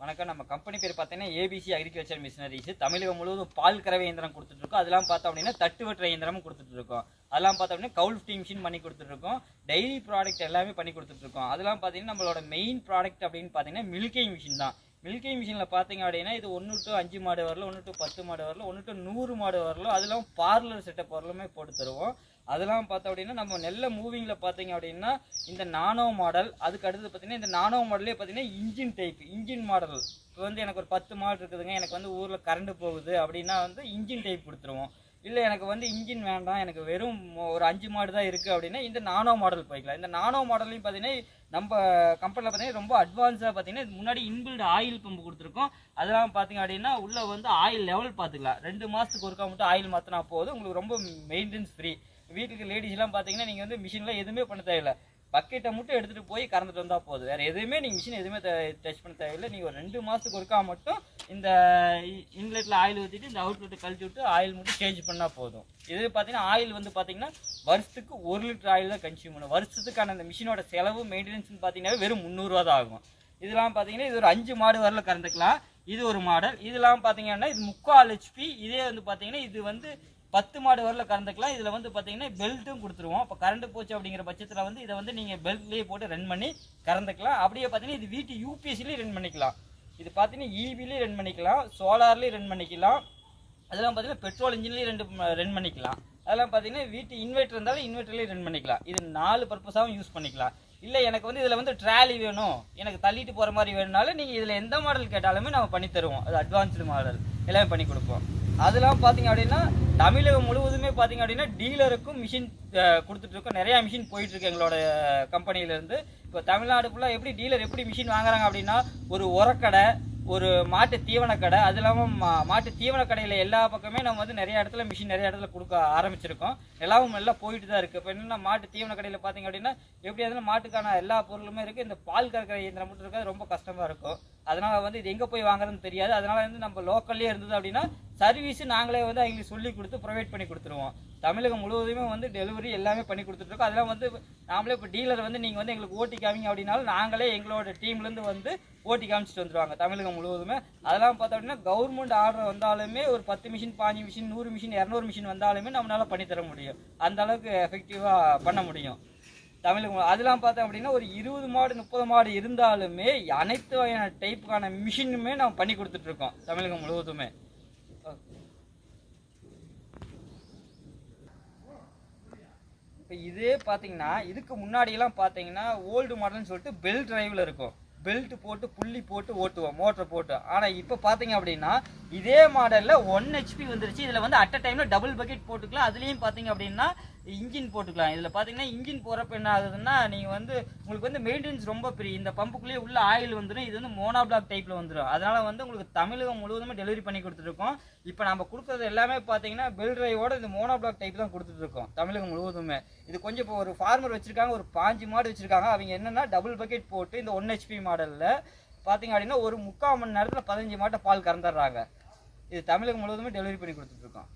வணக்கம். நம்ம கம்பெனி பேர் பார்த்தீங்கன்னா ஏபிசி அக்ரிகல்ச்சர் மிஷினரிஸ். தமிழகம் முழுவதும் பால் கறவை இயந்திரம் கொடுத்துட்ருக்கோம். அதெல்லாம் பார்த்தோம் அப்படின்னா தட்டு வெட்டுற இயந்திரமும் கொடுத்துட்ருக்கோம். அதெல்லாம் பார்த்தோம் அப்படின்னா கவுல் ஃபிட்டிங் மிஷின் பண்ணி கொடுத்துட்ருக்கோம். டெய்லி ப்ராடக்ட் எல்லாமே பண்ணி கொடுத்துட்ருக்கோம். அதெல்லாம் பார்த்தீங்கன்னா நம்மளோட மெயின் ப்ராடக்ட் அப்படின்னு பார்த்தீங்கன்னா மில்கிங் மிஷின் தான். மில்கிங் மிஷினில் பார்த்தீங்க அப்படின்னா இது 1 to 5 மாடு வரலும், 1 to 10 மாடு வரலும், 1 to 100 மாடு வரலும், அதெல்லாம் பார்லர் செட்டப் வரலுமே போட்டு தருவோம். அதெல்லாம் பார்த்தோம் அப்படின்னா நம்ம நெல்ல மூவிங்கில் பார்த்தீங்க அப்படின்னா இந்த நானோ மாடல், அதுக்கு அடுத்தது பார்த்தீங்கன்னா இந்த நானோ மாடலே பார்த்தீங்கன்னா இன்ஜின் டைப், இன்ஜின் மாடல். இப்போ வந்து எனக்கு ஒரு 10 மாடு இருக்குதுங்க, எனக்கு வந்து ஊரில் கரண்ட் போகுது அப்படின்னா வந்து இன்ஜின் டைப் கொடுத்துருவோம். இல்லை எனக்கு வந்து இன்ஜின் வேண்டாம், எனக்கு வெறும் ஒரு 5 மாடு தான் இருக்குது அப்படின்னா இந்த நானோ மாடல் போய்க்கலாம். இந்த நானோ மாடல்லையும் பார்த்தீங்கன்னா நம்ம கம்பெனியில் பார்த்தீங்கன்னா ரொம்ப அட்வான்ஸாக பார்த்தீங்கன்னா முன்னாடி இன்பில்ட் ஆயில் பம்பு கொடுத்துருக்கோம். அதெல்லாம் பார்த்தீங்க அப்படின்னா உள்ளே வந்து ஆயில் லெவல் பார்த்துக்கலாம். 2 மாதத்துக்கு ஒருக்கா மட்டும் ஆயில் மாற்றினா போதும், உங்களுக்கு ரொம்ப மெயின்டெனன்ஸ் ஃப்ரீ. வீட்டுக்கு லேடிஸ்லாம் பார்த்தீங்கன்னா நீங்கள் வந்து மிஷினில் எதுவுமே பண்ண தேவையில்லை, பக்கெட்டை மட்டும் எடுத்துகிட்டு போய் கறந்துட்டு வந்தால் போதும். வேறு எதுவுமே நீங்கள் மிஷின் எதுவுமே டச் பண்ண தேவையில்லை. நீங்கள் ஒரு 2 மாதத்துக்கு ஒருக்கா மட்டும் இந்த இன்லெட்டில் ஆயில் ஊற்றிட்டு இந்த அவுட்லெட்டை கழிச்சு விட்டு ஆயில் மட்டும் சேஞ்ச் பண்ணால் போதும். இது பார்த்தீங்கன்னா ஆயில் வந்து பார்த்தீங்கன்னா வருஷத்துக்கு 1 லிட்டர் ஆயில் தான் கன்சியூம் பண்ணும். வருஷத்துக்கான அந்த மிஷினோட செலவு மெயின்டெனன்ஸ்னு பார்த்தீங்கன்னா வெறும் 300 ரூபா தான் ஆகும். இதெல்லாம் பார்த்தீங்கன்னா இது ஒரு 5 மாடு வரல கறந்துக்கலாம். இது ஒரு மாடல். இதெல்லாம் பார்த்தீங்கன்னா இது 3/4 HP. இதே வந்து பார்த்தீங்கன்னா இது வந்து 10 மாடு வரல கறந்துக்கலாம். இதில் வந்து பார்த்தீங்கன்னா பெல்ட்டும் கொடுத்துருவோம். இப்போ கரண்ட் போச்சு அப்படிங்கிற பட்சத்தில் வந்து இதை வந்து நீங்கள் பெல்ட்லேயே போட்டு ரன் பண்ணி கறந்துக்கலாம். அப்படியே பார்த்தீங்கன்னா இது வீட்டு யூபிஎஸ்லேயும் ரன் பண்ணிக்கலாம். இது பார்த்தீங்கன்னா இபிலையும் ரன் பண்ணிக்கலாம், சோலார்லேயும் ரன் பண்ணிக்கலாம். அதெல்லாம் பார்த்தீங்கன்னா பெட்ரோல் இன்ஜின்லேயும் ரன் பண்ணிக்கலாம். அதெல்லாம் பார்த்தீங்கன்னா வீட்டு இன்வெர்ட்டர் இருந்தாலும் இன்வெர்ட்டர்லேயும் ரன் பண்ணிக்கலாம். இது 4 பர்பஸாகவும் யூஸ் பண்ணிக்கலாம். இல்லை எனக்கு வந்து இதில் வந்து ட்ராலி வேணும், எனக்கு தள்ளிட்டு போகிற மாதிரி வேணுனாலும் நீங்கள் இதில் எந்த மாடல் கேட்டாலுமே நம்ம பண்ணி தருவோம். அது அட்வான்ஸ்டு மாடல் எல்லாமே பண்ணி கொடுப்போம். அதெல்லாம் பார்த்தீங்க அப்படின்னா தமிழகம் முழுவதுமே பார்த்தீங்க அப்படின்னா டீலருக்கும் மிஷின் கொடுத்துட்ருக்கோம். நிறையா மிஷின் போயிட்டுருக்கு எங்களோட கம்பெனியிலேருந்து. இப்போ தமிழ்நாடு ஃபுல்லாக எப்படி டீலர் எப்படி மிஷின் வாங்குறாங்க அப்படின்னா ஒரு உரக்கடை, ஒரு மாட்டு தீவன கடை, அது இல்லாமல் மாட்டு தீவன கடையில் எல்லா பக்கமே நம்ம வந்து நிறைய இடத்துல மிஷின் நிறைய இடத்துல கொடுக்க ஆரம்பிச்சிருக்கோம். எல்லாவும் எல்லாம் போயிட்டு தான் இருக்குது. இப்போ என்னென்னா மாட்டு தீவன கடையில் பார்த்தீங்க அப்படின்னா எப்படி இருந்தாலும் மாட்டுக்கான எல்லா பொருளுமே இருக்குது. இந்த பால் கறக்கிற இயந்திரம் மட்டும் இருக்காது, ரொம்ப கஷ்டமாக இருக்கும். அதனால் வந்து இது எங்கே போய் வாங்குறதுன்னு தெரியாது. அதனால் வந்து நம்ம லோக்கல்லே இருந்தது அப்படின்னா சர்வீஸு நாங்களே வந்து அவங்களுக்கு சொல்லி கொடுத்து ப்ரொவைட் பண்ணி கொடுத்துருவோம். தமிழகம் முழுவதுமே வந்து டெலிவரி எல்லாமே பண்ணி கொடுத்துட்ருக்கோம். அதெல்லாம் வந்து நாமளே இப்போ டீலர் வந்து நீங்கள் வந்து எங்களுக்கு ஓட்டி காமிங்க அப்படின்னாலும் நாங்களே எங்களோட டீம்லேருந்து வந்து ஓட்டி காமிச்சிட்டு வந்துடுவாங்க தமிழகம் முழுவதுமே. அதெல்லாம் பார்த்தோம் அப்படின்னா கவர்மெண்ட் ஆர்டர் வந்தாலுமே ஒரு 10 மிஷின் 5 மிஷின் 100 மிஷின் 200 மிஷின் வந்தாலுமே நம்மளால் பண்ணித்தர முடியும். அந்த அளவுக்கு எஃபெக்டிவாக பண்ண முடியும் தமிழகம். அதெல்லாம் பார்த்தோம் அப்படின்னா ஒரு 20 மாடு 30 மாடு இருந்தாலுமே அனைத்து வகையான டைப்புக்கான மிஷினுமே நம்ம பண்ணி கொடுத்துட்ருக்கோம் தமிழகம் முழுவதுமே. இப்போ இதே பார்த்தீங்கன்னா இதுக்கு முன்னாடியெல்லாம் பார்த்தீங்கன்னா ஓல்டு மாடல்னு சொல்லிட்டு பெல்ட் டிரைவில் இருக்கும், பெல்ட் போட்டு புள்ளி போட்டு ஓட்டுவோம் மோட்டர் போட்டு. ஆனால் இப்போ பார்த்தீங்க அப்படின்னா இதே மாடலில் 1 HP வந்துருச்சு. இதில் வந்து அட் அ டைமில் டபுள் பக்கெட் போட்டுக்கலாம். அதுலேயும் பார்த்தீங்க அப்படின்னா இன்ஜின் போட்டுக்கலாம். இதில் பார்த்தீங்கன்னா இன்ஜின் போகிறப்ப என்ன ஆகுதுன்னா நீங்கள் வந்து உங்களுக்கு வந்து மெயின்டெனன்ஸ் ரொம்ப பெரிய, இந்த பம்புக்குள்ளேயே உள்ள ஆயில் வந்துடும். இது வந்து மோனோ பிளாக் டைப்பில் வந்துடும். அதனால் வந்து உங்களுக்கு தமிழகம் முழுவதுமே டெலிவரி பண்ணி கொடுத்துருக்கோம். இப்போ நம்ம கொடுக்குறது எல்லாமே பார்த்தீங்கன்னா பெல் டிரைவோட இந்த மோனோ பிளாக் டைப் தான் கொடுத்துட்ருக்கோம் தமிழகம் முழுவதுமே. இது கொஞ்சம் இப்போ ஒரு ஃபார்மர் வச்சுருக்காங்க, ஒரு 5 மாடு வச்சுருக்காங்க. அவங்க என்னென்னா டபுள் பக்கெட் போட்டு இந்த 1 HP மாடலில் பார்த்தீங்க அப்படின்னா ஒரு 3/4 மணி நேரத்தில் 15 மாட்டை பால் கறந்துடுறாங்க. இது தமிழகம் முழுவதுமே டெலிவரி பண்ணி கொடுத்துட்ருக்கோம்.